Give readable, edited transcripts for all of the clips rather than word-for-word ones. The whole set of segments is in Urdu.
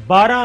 12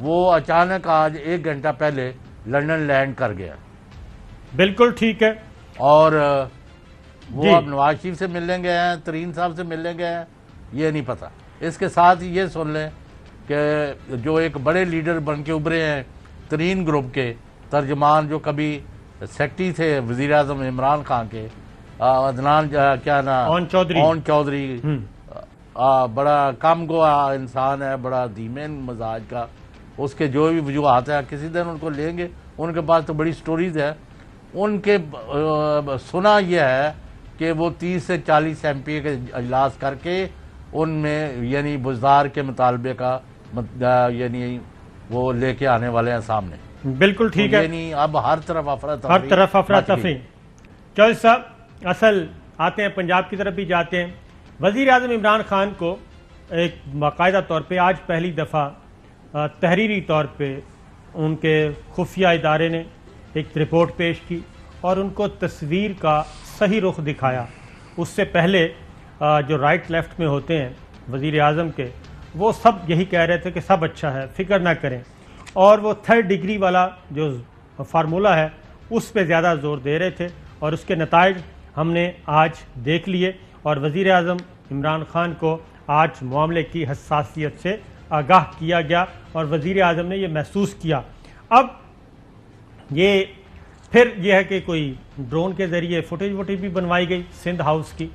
وہ اچانک آج 1 گھنٹہ پہلے لندن لینڈ کر گیا. بالکل ٹھیک ہے. اور وہ اب نواز شریف سے ملنے گئے ہیں, ترین صاحب سے ملنے گئے ہیں, یہ نہیں پتا. اس کے ساتھ یہ سن لیں کہ جو ایک بڑے لیڈر بن کے ابھرے ہیں ترین گروپ کے ترجمان, جو کبھی سیکٹری تھے وزیر اعظم عمران خان کے, عدنان کیا نام, اون چودھری, بڑا کم گوا انسان ہے, بڑا دھیمے مزاج کا. اس کے جو بھی وجوہات ہیں, کسی دن ان کو لیں گے, ان کے پاس تو بڑی سٹوریز ہے. ان کے سنا یہ ہے کہ وہ 30 سے 40 ایم پی کے اجلاس کر کے ان میں یعنی بزدار کے مطالبے کا یعنی وہ لے کے آنے والے ہیں سامنے. بالکل ٹھیک ہے. یعنی اب ہر طرف افراتفری. چودھری صاحب اصل آتے ہیں پنجاب کی طرف بھی جاتے ہیں. وزیر اعظم عمران خان کو ایک باقاعدہ طور پہ آج پہلی دفعہ تحریری طور پہ ان کے خفیہ ادارے نے ایک رپورٹ پیش کی اور ان کو تصویر کا صحیح رخ دکھایا. اس سے پہلے جو رائٹ لیفٹ میں ہوتے ہیں وزیر اعظم کے, وہ سب یہی کہہ رہے تھے کہ سب اچھا ہے, فکر نہ کریں, اور وہ 3rd ڈگری والا جو فارمولہ ہے اس پہ زیادہ زور دے رہے تھے. اور اس کے نتائج ہم نے آج دیکھ لیے, اور وزیر اعظم عمران خان کو آج معاملے کی حساسیت سے آگاہ کیا گیا اور وزیر اعظم نے یہ محسوس کیا. اب یہ پھر یہ ہے کہ کوئی ڈرون کے ذریعے فوٹیج بھی بنوائی گئی سندھ ہاؤس کی,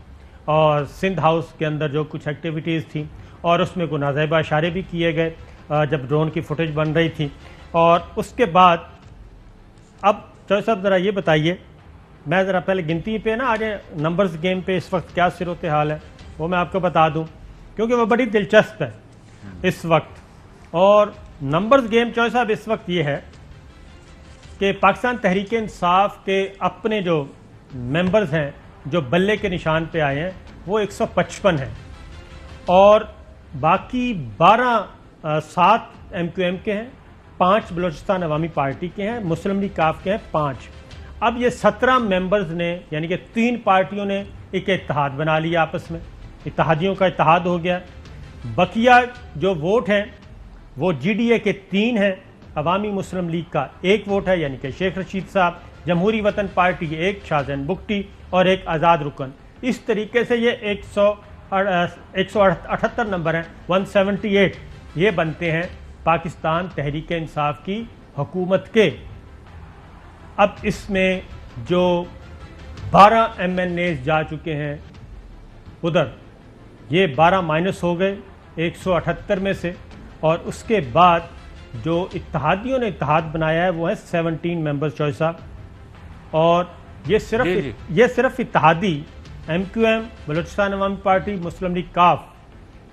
اور سندھ ہاؤس کے اندر جو کچھ ایکٹیویٹیز تھیں اور اس میں کوئی نازیبہ اشارے بھی کیے گئے جب ڈرون کی فوٹیج بن رہی تھی. اور اس کے بعد اب چودھری صاحب ذرا یہ بتائیے, میں ذرا پہلے گنتی پہ نا آج نمبرز گیم پہ اس وقت کیا صورتحال ہے وہ میں آپ کو بتا دوں, کیونکہ وہ بڑی دلچسپ ہے اس وقت. اور نمبرز گیم چودھری صاحب اس وقت یہ ہے کہ پاکستان تحریک انصاف کے اپنے جو ممبرز ہیں جو بلے کے نشان پہ آئے ہیں وہ 155 ہیں, اور باقی 7 ایم کیو ایم کے ہیں, 5 بلوچستان عوامی پارٹی کے ہیں, مسلم لیگ کاف کے ہیں 5. اب یہ 17 ممبرز نے یعنی کہ 3 پارٹیوں نے ایک اتحاد بنا لیا, آپس میں اتحادیوں کا اتحاد ہو گیا. بقیہ جو ووٹ ہیں وہ جی ڈی اے کے 3 ہیں, عوامی مسلم لیگ کا 1 ووٹ ہے یعنی کہ شیخ رشید صاحب, جمہوری وطن پارٹی 1 شاہزین بگٹی اور 1 آزاد رکن. اس طریقے سے یہ 178 نمبر ہیں, 178 یہ بنتے ہیں پاکستان تحریک انصاف کی حکومت کے. اب اس میں جو 12 ایم این ایز جا چکے ہیں ادھر, یہ 12 مائنس ہو گئے 178 میں سے, اور اس کے بعد جو اتحادیوں نے اتحاد بنایا ہے وہ ہے 17 ممبرز چوائس صاحب. اور یہ صرف اتحادی ایم کیو ایم, بلوچستان عوامی پارٹی, مسلم لیگ کاف,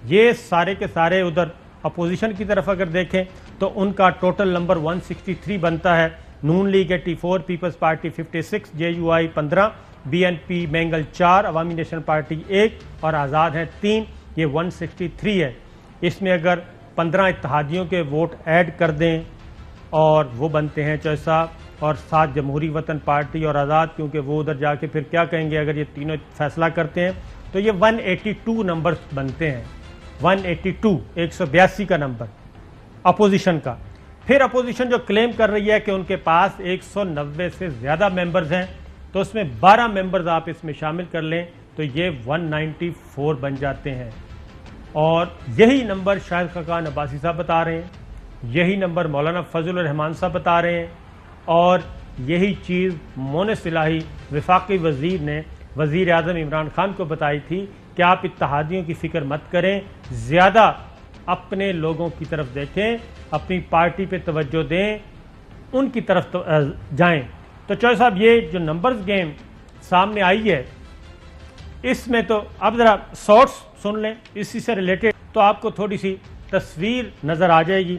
یہ سارے کے سارے ادھر اپوزیشن کی طرف اگر دیکھیں تو ان کا ٹوٹل نمبر 163 بنتا ہے. Noon League 84, Peoples Party 56, J U I 15, B N P Mengal 4, Awami national party 1 اور آزاد ہیں 3. یہ 163 ہے. اس میں اگر 15 اتحادیوں کے ووٹ ایڈ کر دیں اور وہ بنتے ہیں چوائس صاحب, اور 7 جمہوری وطن پارٹی اور آزاد, کیونکہ وہ ادھر جا کے پھر کیا کہیں گے اگر یہ تینوں فیصلہ کرتے ہیں, تو یہ 182 نمبر بنتے ہیں. 182 182 کا نمبر اپوزیشن کا. پھر اپوزیشن جو کلیم کر رہی ہے کہ ان کے پاس 190 سے زیادہ ممبرز ہیں, تو اس میں 12 ممبرز آپ اس میں شامل کر لیں تو یہ 194 بن جاتے ہیں. اور یہی نمبر شاہد خاقان عباسی صاحب بتا رہے ہیں, یہی نمبر مولانا فضل الرحمان صاحب بتا رہے ہیں, اور یہی چیز مونس الہی وفاقی وزیر نے وزیر اعظم عمران خان کو بتائی تھی کہ آپ اتحادیوں کی فکر مت کریں, زیادہ اپنے لوگوں کی طرف دیکھیں, اپنی پارٹی پہ توجہ دیں, ان کی طرف جائیں. تو چوہے صاحب یہ جو نمبرز گیم سامنے آئی ہے اس میں تو اب ذرا شارٹس سن لیں اسی سے ریلیٹڈ, تو آپ کو تھوڑی سی تصویر نظر آ جائے گی.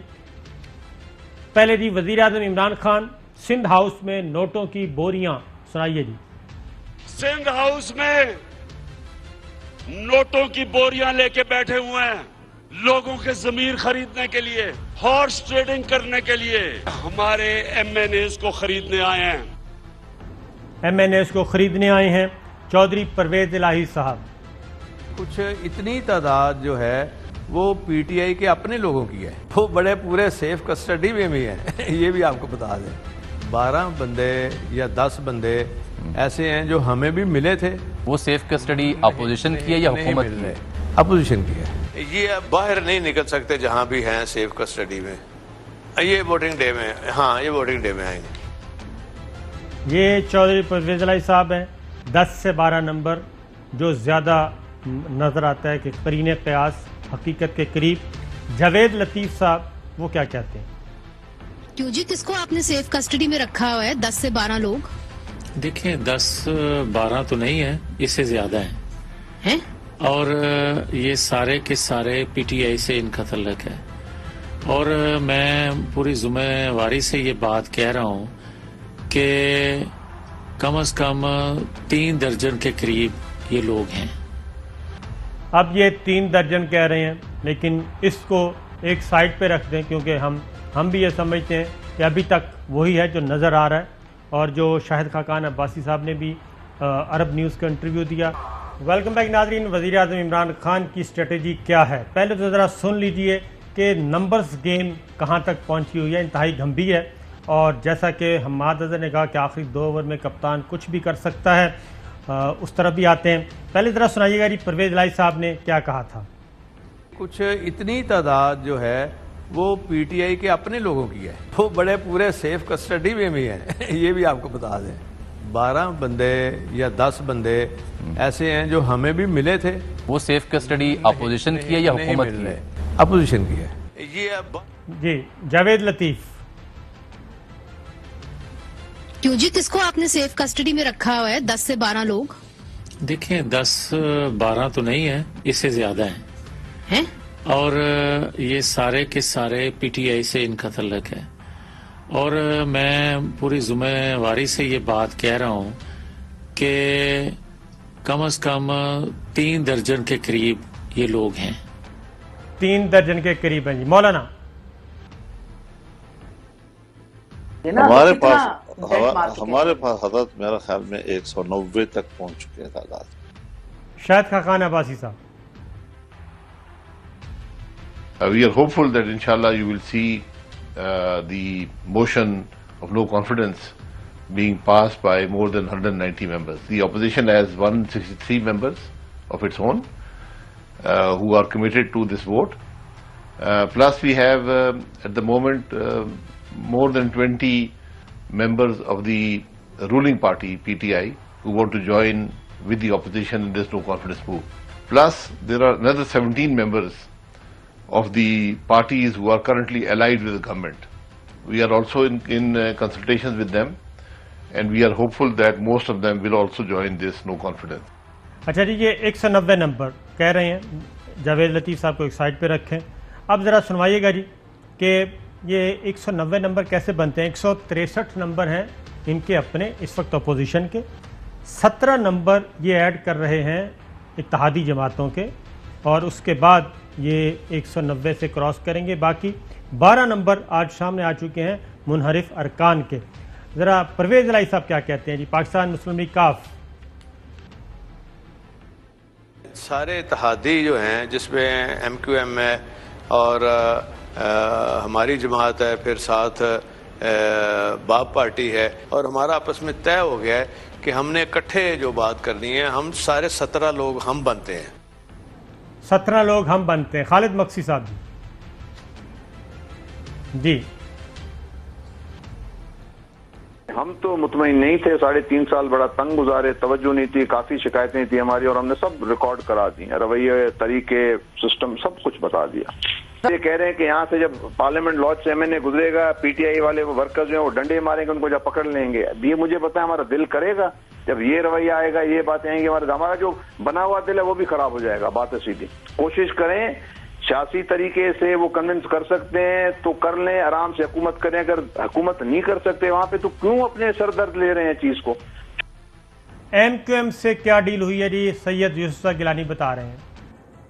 پہلے جی وزیر اعظم عمران خان سندھ ہاؤس میں نوٹوں کی بوریاں, سنائیے جی. سندھ ہاؤس میں نوٹوں کی بوریاں لے کے بیٹھے ہوئے ہیں لوگوں کے ضمیر خریدنے کے لیے, ہارس ٹریڈنگ کرنے کے لیے. ہمارے ایم این ایز کو خریدنے آئے ہیں, ایم این ایز کو خریدنے آئے ہیں چودھری پرویز الہی صاحب. کچھ اتنی تعداد جو ہے وہ پی ٹی آئی کے اپنے لوگوں کی ہے، وہ بڑے پورے سیف کسٹڈی میں بھی ہیں یہ بھی آپ کو بتا دیں. 12 بندے یا 10 بندے ایسے ہیں جو ہمیں بھی ملے تھے. وہ سیف کسٹڈی اپوزیشن کی ہے یا حکومت کی ہے؟ اپوزیشن کی ہے. یہ باہر نہیں نکل سکتے جہاں بھی ہیں سیف کسٹڈی میں. یہ ووٹنگ ڈے میں، ہاں یہ ووٹنگ ڈے میں آئیں گے. یہ چودھری پرویز الہی صاحب ہیں. 10 سے 12 نمبر جو زیادہ نظر آتا ہے کہ قرین قیاس حقیقت کے قریب. جاوید لطیف صاحب وہ کیا کہتے ہیں؟ کیوں جی کس کو آپ نے سیف کسٹڈی میں رکھا ہوا ہے 10 سے 12 لوگ؟ دیکھیں 10-12 تو نہیں ہے، اس سے زیادہ ہیں اور یہ سارے کے سارے پی ٹی آئی سے ان کا تعلق ہے. اور میں پوری ذمہ واری سے یہ بات کہہ رہا ہوں کہ کم از کم 3 درجن کے قریب یہ لوگ ہیں. اب یہ 3 درجن کہہ رہے ہیں لیکن اس کو ایک سائڈ پہ رکھ دیں کیونکہ ہم بھی یہ سمجھتے ہیں کہ ابھی تک وہی ہے جو نظر آ رہا ہے. اور جو شاہد خاقان عباسی صاحب نے بھی عرب نیوز کا انٹرویو دیا. ویلکم بیک ناظرین. وزیر اعظم عمران خان کی اسٹریٹجی کیا ہے؟ پہلے تو ذرا سن لیجئے کہ نمبرز گیم کہاں تک پہنچی ہوئی ہے. انتہائی گھمبیر ہے اور جیسا کہ حماد اظہر نے کہا کہ آخری 2 اوور میں کپتان کچھ بھی کر سکتا ہے، اس طرف بھی آتے ہیں. پہلے ذرا سنائیے گا جی پرویز الہی صاحب نے کیا کہا تھا. کچھ اتنی تعداد جو ہے وہ پی ٹی آئی کے اپنے لوگوں کی ہے، وہ بڑے پورے سیف کسٹڈی میں بھی ہیں یہ بھی آپ کو بتا دیں. 12 بندے یا 10 بندے ایسے ہیں جو ہمیں بھی ملے تھے. وہ سیف کسٹڈی اپوزیشن کی ہے یا حکومت کی ہے؟ اپوزیشن کی ہے. جی جاوید لطیف. کیوں جی کس کو آپ نے سیف کسٹڈی میں رکھا ہوا ہے 10 سے 12 لوگ؟ دیکھیں 10-12 تو نہیں ہے، اس سے زیادہ ہیں اور یہ سارے کے سارے پی ٹی آئی سے ان کا تعلق ہے. اور میں پوری ذمہ واری سے یہ بات کہہ رہا ہوں کہ کم از کم 3 درجن کے قریب یہ لوگ ہیں. 3 درجن کے قریب ہیں. جی مولانا. ہمارے پاس حضرت میرا خیال میں 190 تک پہنچ چکے ہیں تعداد. شاہد خاقان عباسی صاحب. We are hopeful that inshallah you will see the motion of no confidence being passed by more than 190 members. The opposition has 163 members of its own who are committed to this vote. Plus we have at the moment more than 20 members of the ruling party PTI who want to join with the opposition in this no confidence move. Plus there are another 17 members of the parties who are currently allied with the government. We are also in consultations with them and we are hopeful that most of them will also join this no confidence. اچھا جی یہ 190 نمبر کہہ رہے ہیں. جاوید لطیف صاحب کو ایک سائڈ پہ رکھیں. اب ذرا سنوائیے گا جی کہ یہ 190 نمبر کیسے بنتے ہیں. 163 نمبر ہیں ان کے اپنے اس وقت اپوزیشن کے. 17 نمبر یہ ایڈ کر رہے ہیں اتحادی جماعتوں کے اور اس کے بعد یہ 190 سے کراس کریں گے. باقی 12 نمبر آج سامنے آ چکے ہیں منحرف ارکان کے. ذرا پرویز الہی صاحب کیا کہتے ہیں جی پاکستان مسلم لیگ کاف. سارے اتحادی جو ہیں جس میں ایم کیو ایم ہے اور ہماری جماعت ہے، پھر ساتھ باب پارٹی ہے، اور ہمارا آپس میں طے ہو گیا ہے کہ ہم نے اکٹھے جو بات کرنی ہے. ہم سارے 17 لوگ ہم بنتے ہیں. 17 لوگ ہم بنتے ہیں. خالد مقصی صاحب جی. ہم تو مطمئن نہیں تھے. 3.5 سال بڑا تنگ گزارے، توجہ نہیں تھی، کافی شکایتیں تھیں ہماری اور ہم نے سب ریکارڈ کرا دی. رویے، طریقے، سسٹم سب کچھ بتا دیا. یہ کہہ رہے ہیں کہ یہاں سے جب پارلیمنٹ لاج سے ایم این اے گزرے گا پی ٹی آئی والے وہ ورکرز جو ہیں وہ ڈنڈے ماریں گے، ان کو جب پکڑ لیں گے. اب یہ مجھے پتا ہے ہمارا دل کرے گا جب یہ رویہ آئے گا، یہ باتیں آئیں گی، ہمارا جو بنا ہوا دل ہے وہ بھی خراب ہو جائے گا. بات ہے سیدھی. کوشش کریں سیاسی طریقے سے وہ کنونس کر سکتے ہیں تو کر لیں، آرام سے حکومت کریں. اگر حکومت نہیں کر سکتے وہاں پہ تو کیوں اپنے سر درد لے رہے ہیں چیز کو. ایم کیو ایم سے کیا ڈیل ہوئی ہے جی؟ سید یوسف گیلانی بتا رہے ہیں.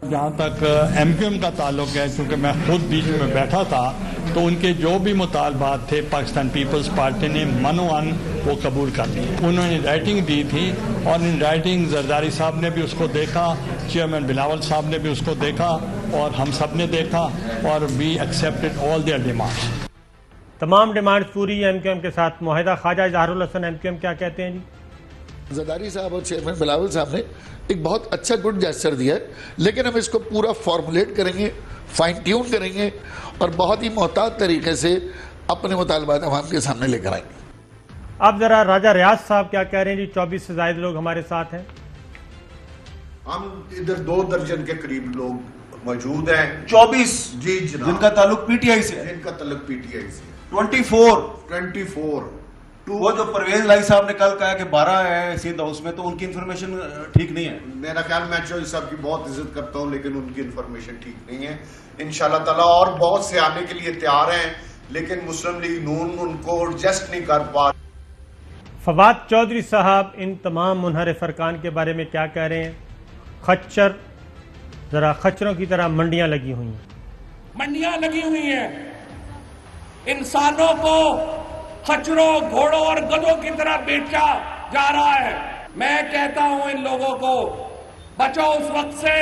جہاں تک ایم کیو ایم کا تعلق ہے، چونکہ میں خود بیچ میں بیٹھا تھا تو ان کے جو بھی مطالبات تھے پاکستان پیپلز پارٹی نے منوان وہ قبول کر لیے. انہوں نے رائٹنگ دی تھی اور ان رائٹنگ زرداری صاحب نے بھی اس کو دیکھا، چیئرمین بلاول صاحب نے بھی اس کو دیکھا اور ہم سب نے دیکھا اور وی ایکسیپٹڈ آل دیئر ڈیمانڈس. تمام ڈیمانڈ پوری ایم کیو ایم کے ساتھ. معاہدہ خواجہ اظہار الحسن ایم کیو ایم کیا کہتے ہیں جی؟ زرداری صاحب اور چیئرمین بلاول صاحب نے ایک بہت اچھا گڈ جیسچر دیا ہے، لیکن ہم اس کو پورا فارمولیٹ کریں گے، فائن ٹیون کریں گے اور بہت ہی محتاط طریقے سے اپنے مطالبات عوام کے سامنے لے کر آئیں گے. اب ذرا راجہ ریاض صاحب کیا کہہ رہے ہیں جی؟ 24 سے زائد لوگ ہمارے ساتھ ہیں. ہم ادھر 2 درجن کے قریب لوگ موجود ہیں. 24 جی جناب، جن کا تعلق پی ٹی آئی سے، جن کا تعلق پی ٹی آئی سے. 24 وہ جو پرویز لائی صاحب نے کل کہا کہ 12 ہے سندھ ہاؤس میں، تو ان کی انفارمیشن ٹھیک نہیں ہے. میرا خیال میں چوہدری صاحب کی بہت عزت کرتا ہوں، لیکن ان کی انفارمیشن ٹھیک نہیں ہے. انشاءاللہ تعالیٰ اور بہت سے آنے کے لیے تیار ہیں، لیکن مسلم لیگ نون ان کو ایڈجسٹ نہیں کر پا. فواد چودھری صاحب ان تمام منحرف ارکان کے بارے میں کیا کہہ رہے ہیں؟ خچر، ذرا خچروں کی طرح منڈیاں لگی ہوئی ہیں. منڈیاں لگی ہوئی ہیں، انسانوں کو خچروں، گھوڑوں اور گدھوں کی طرح بیچا جا رہا ہے. میں کہتا ہوں ان لوگوں کو بچو اس وقت سے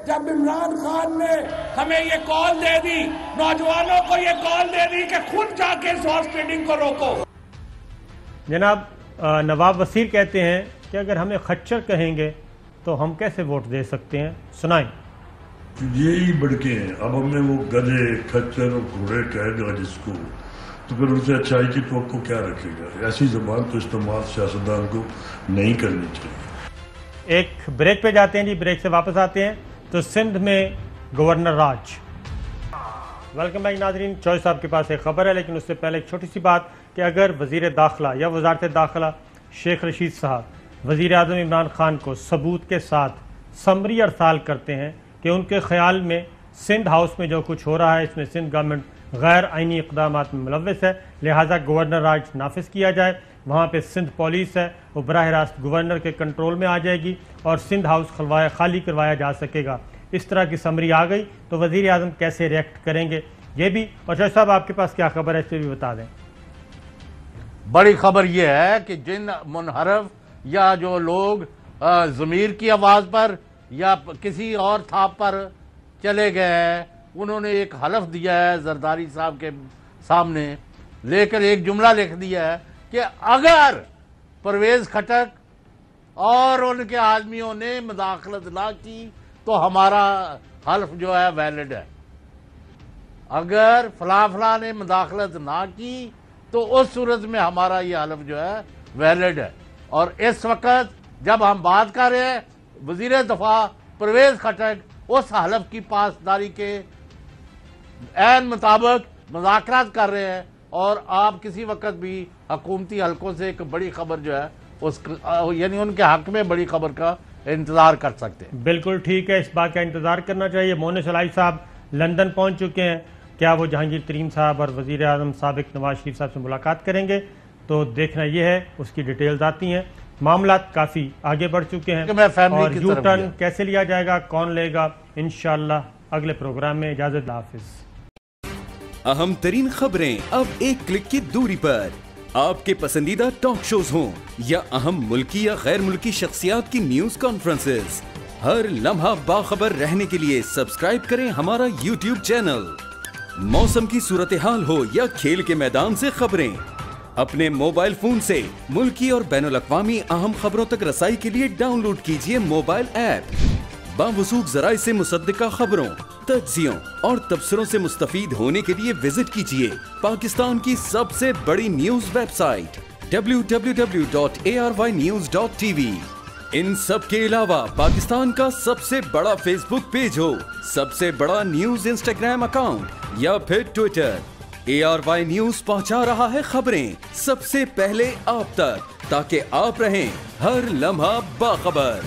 جب عمران خان نے ہمیں یہ کال دے دی، نوجوانوں کو یہ کال دے دی کہ خود جا کے اس ہارس ٹریڈنگ کو روکو. جناب نواب وسیر کہتے ہیں کہ اگر ہمیں خچر کہیں گے تو ہم کیسے ووٹ دے سکتے ہیں؟ سنائیں. یہی بڑکے ہیں. اب ہم نے وہ گدھے، کھچر اور گھوڑے کہہ دیا جس کو، تو پھر ان سے اچھائی کی توقع کیا رکھے گا؟ ایسی زبان تو استعمال سیاستدان کو نہیں کرنی چاہیے. ایک بریک پہ جاتے ہیں جی، بریک سے واپس آتے ہیں. تو سندھ میں گورنر راج. ویلکم بیک ناظرین. چوہدری صاحب کے پاس ایک خبر ہے، لیکن اس سے پہلے ایک چھوٹی سی بات کہ اگر وزیر داخلہ یا وزارت داخلہ شیخ رشید صاحب وزیر اعظم عمران خان کو ثبوت کے ساتھ سمری ارسال کرتے ہیں کہ ان کے خیال میں سندھ ہاؤس میں جو کچھ ہو رہا ہے اس میں سندھ گورنمنٹ غیر آئینی اقدامات میں ملوث ہے، لہٰذا گورنر راج نافذ کیا جائے. وہاں پہ سندھ پولیس ہے، وہ براہ راست گورنر کے کنٹرول میں آ جائے گی اور سندھ ہاؤس خالی کروایا جا سکے گا. اس طرح کی سمری آ گئی تو وزیر اعظم کیسے ریئیکٹ کریں گے یہ بھی. اور چوہدری صاحب آپ کے پاس کیا خبر ہے اس پہ بھی بتا دیں. بڑی خبر یہ ہے کہ جن منحرف یا جو لوگ ضمیر کی آواز پر یا کسی اور تھاپ پر چلے گئے ہیں، انہوں نے ایک حلف دیا ہے زرداری صاحب کے سامنے، لے کر ایک جملہ لکھ دیا ہے کہ اگر پرویز خٹک اور ان کے آدمیوں نے مداخلت نہ کی تو ہمارا حلف جو ہے ویلڈ ہے. اگر فلاں نے مداخلت نہ کی تو اس صورت میں ہمارا یہ حلف جو ہے ویلڈ ہے. اور اس وقت جب ہم بات کر رہے ہیں وزیر دفاع پرویز خٹک اس حلف کی پاسداری کے عین مطابق مذاکرات کر رہے ہیں، اور آپ کسی وقت بھی حکومتی حلقوں سے ایک بڑی خبر جو ہے یعنی ان کے حق میں بڑی خبر کا انتظار کر سکتے ہیں. بالکل ٹھیک ہے، اس بات کا انتظار کرنا چاہیے. مونس علائی صاحب لندن پہنچ چکے ہیں. کیا وہ جہانگیر ترین صاحب اور وزیر اعظم سابق نواز شریف صاحب سے ملاقات کریں گے؟ تو دیکھنا یہ ہے، اس کی ڈیٹیلز آتی ہیں. معاملات کافی آگے بڑھ چکے ہیں اور یو ٹرن کیسے لیا جائے گا، کون لے گا، انشاءاللہ اگلے پروگرام میں. اجازت، حافظ. اہم ترین خبریں اب ایک کلک کی دوری پر. آپ کے پسندیدہ ٹاک شوز ہوں یا اہم ملکی یا غیر ملکی شخصیات کی نیوز کانفرنسز، ہر لمحہ باخبر رہنے کے لیے سبسکرائب کریں ہمارا یوٹیوب چینل. موسم کی صورتحال ہو یا کھیل کے میدان سے خبریں، اپنے موبائل فون سے ملکی اور بین الاقوامی اہم خبروں تک رسائی کے لیے ڈاؤن لوڈ کیجیے موبائل ایپ. باوثوق ذرائع سے مصدقہ خبروں، تجزیوں اور تبصروں سے مستفید ہونے کے لیے وزٹ کیجیے پاکستان کی سب سے بڑی نیوز ویب سائٹ www.arYnews.tv. ان سب کے علاوہ پاکستان کا سب سے بڑا فیس بک پیج ہو، سب سے بڑا نیوز انسٹاگرام اکاؤنٹ یا پھر ٹویٹر، ARY نیوز پہنچا رہا ہے خبریں سب سے پہلے آپ تک، تاکہ آپ رہیں ہر لمحہ باخبر.